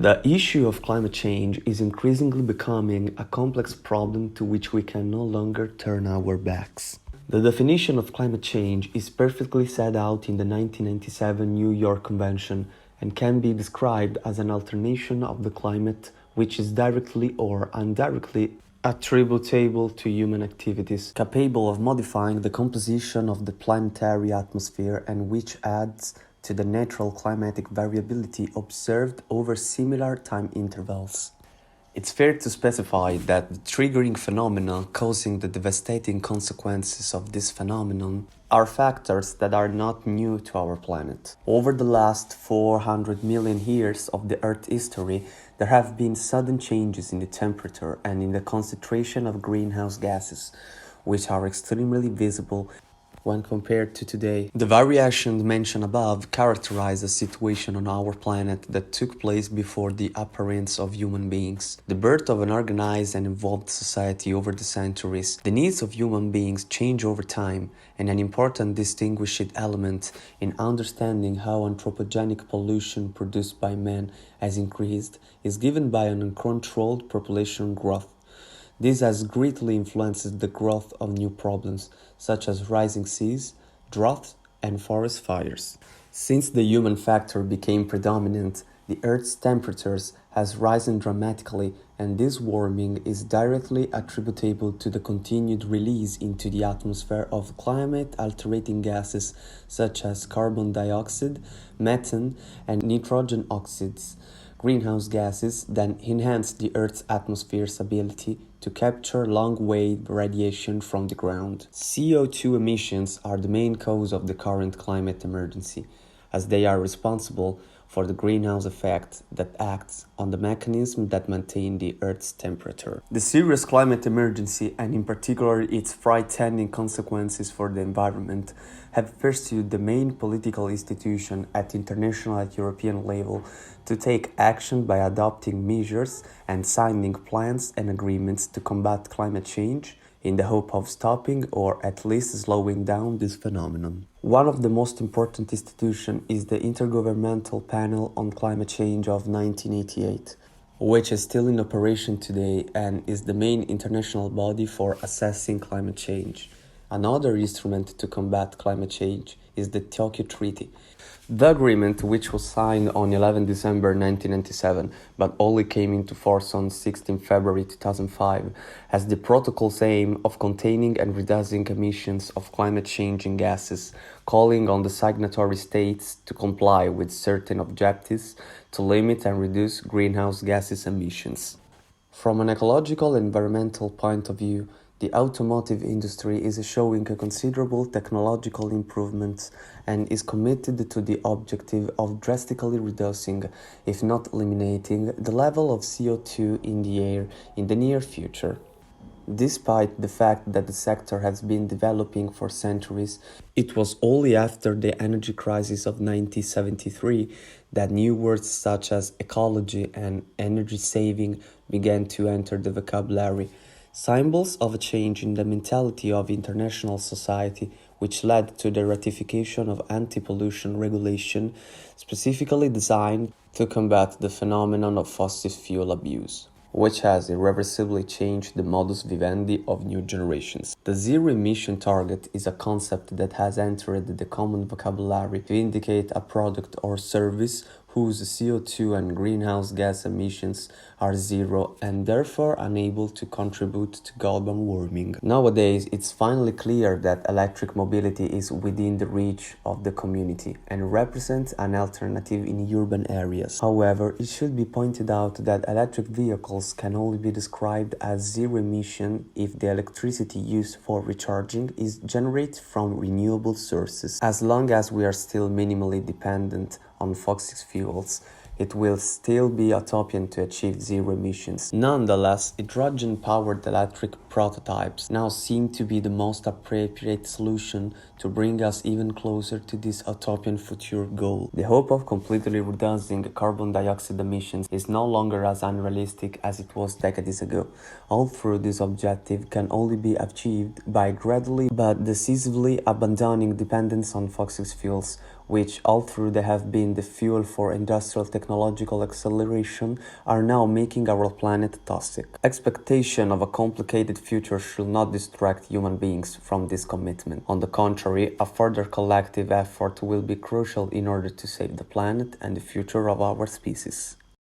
The issue of climate change is increasingly becoming a complex problem to which we can no longer turn our backs. The definition of climate change is perfectly set out in the 1997 New York Convention and can be described as an alternation of the climate which is directly or indirectly attributable to human activities, capable of modifying the composition of the planetary atmosphere and which adds to the natural climatic variability observed over similar time intervals. It's fair to specify that the triggering phenomena causing the devastating consequences of this phenomenon are factors that are not new to our planet. Over the last 400 million years of the Earth's history, there have been sudden changes in the temperature and in the concentration of greenhouse gases, which are extremely visible when compared to today. The variations mentioned above characterize a situation on our planet that took place before the appearance of human beings. The birth of an organized and evolved society over the centuries. The needs of human beings change over time, and an important distinguishing element in understanding how anthropogenic pollution produced by man has increased is given by an uncontrolled population growth. This has greatly influenced the growth of new problems, such as rising seas, drought, and forest fires. Since the human factor became predominant, the Earth's temperatures has risen dramatically, and this warming is directly attributable to the continued release into the atmosphere of climate-altering gases such as carbon dioxide, methane, and nitrogen oxides, greenhouse gases that enhance the Earth's atmosphere's ability to capture long-wave radiation from the ground. CO2 emissions are the main cause of the current climate emergency, as they are responsible for the greenhouse effect that acts on the mechanism that maintain the Earth's temperature. The serious climate emergency, and in particular its frightening consequences for the environment, have pursued the main political institution at international and European level to take action by adopting measures and signing plans and agreements to combat climate change in the hope of stopping or at least slowing down this phenomenon. One of the most important institutions is the Intergovernmental Panel on Climate Change of 1988, which is still in operation today and is the main international body for assessing climate change. Another instrument to combat climate change is the Tokyo Treaty. The agreement, which was signed on 11 December 1997 but only came into force on 16 February 2005, has the protocol's aim of containing and reducing emissions of climate-changing gases, calling on the signatory states to comply with certain objectives to limit and reduce greenhouse gases emissions. From an ecological and environmental point of view, the automotive industry is showing a considerable technological improvements and is committed to the objective of drastically reducing, if not eliminating, the level of CO2 in the air in the near future. Despite the fact that the sector has been developing for centuries, it was only after the energy crisis of 1973 that new words such as ecology and energy saving began to enter the vocabulary. Symbols of a change in the mentality of international society, which led to the ratification of anti-pollution regulation specifically designed to combat the phenomenon of fossil fuel abuse, which has irreversibly changed the modus vivendi of new generations. The zero-emission target is a concept that has entered the common vocabulary to indicate a product or service whose CO2 and greenhouse gas emissions are zero and therefore unable to contribute to global warming. Nowadays, it's finally clear that electric mobility is within the reach of the community and represents an alternative in urban areas. However, it should be pointed out that electric vehicles can only be described as zero emission if the electricity used for recharging is generated from renewable sources. As long as we are still minimally dependent on fossil fuels, it will still be utopian to achieve zero emissions. Nonetheless, hydrogen-powered electric prototypes now seem to be the most appropriate solution to bring us even closer to this utopian future goal. The hope of completely reducing carbon dioxide emissions is no longer as unrealistic as it was decades ago. Although this objective can only be achieved by gradually but decisively abandoning dependence on fossil fuels, which, although they have been the fuel for industrial technological acceleration, are now making our planet toxic. Expectation of a complicated future should not distract human beings from this commitment. On the contrary, a further collective effort will be crucial in order to save the planet and the future of our species.